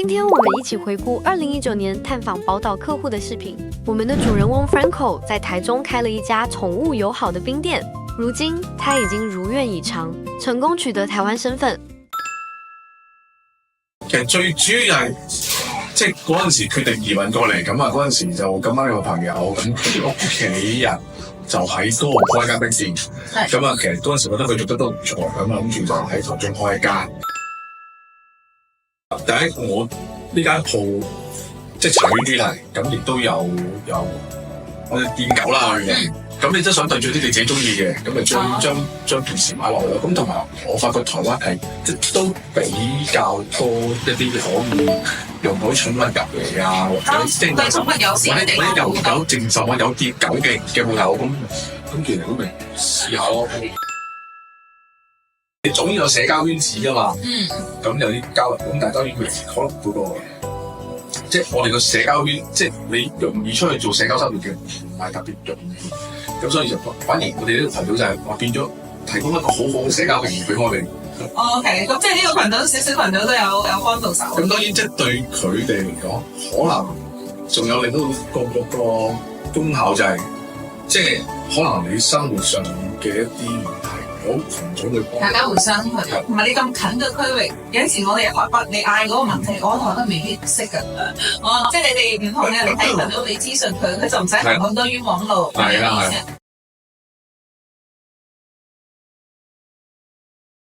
今天我们一起回顾2019年探访宝岛客户的视频。我们的主人翁 Franco 在台中开了一家寵物友好的冰店，如今他已經如願以償，成功取得台灣身份。其實最主要係即係嗰陣時決定移民過嚟，咁啊嗰陣時就咁啱有個朋友，咁佢屋企人就喺嗰度開間冰店，咁啊其實嗰陣時覺得佢做得都唔錯，咁啊諗住就喺台中開一間。第一我呢間鋪即係茶園主題，咁亦都有我哋店狗啦，咁你真想對住啲你自己中意嘅，咁咪將件事買落去咯。咁同埋我發覺台灣係即都比較多一啲可以用到寵物入嚟啊，或者即係對寵物友善嘅地方，或者有淨售啊有啲狗嘅鋪頭，咁其實都咪試下咯。你總要有社交圈子噶嘛，咁有啲交流，咁但係當然佢可能嗰個即係我哋個社交圈，即係你容易出去做社交生活嘅，唔係特別容易，咁所以就反而我哋呢個頻道就係話變咗提供一個好好嘅社交平台俾我哋。OK， 咁即係呢個頻道少少頻道都有幫到手。咁當然即係對佢哋嚟講，可能仲有另一個功效就係、即係可能你生活上嘅一啲問題。好群組去幫大家互相去，同埋你咁近嘅區域，有陣時我哋喺台北，你嗌嗰個問題，我台北未必識㗎。即係你哋唔同嘅人睇頻道俾資訊佢就唔使行咁多冤枉路。係啊。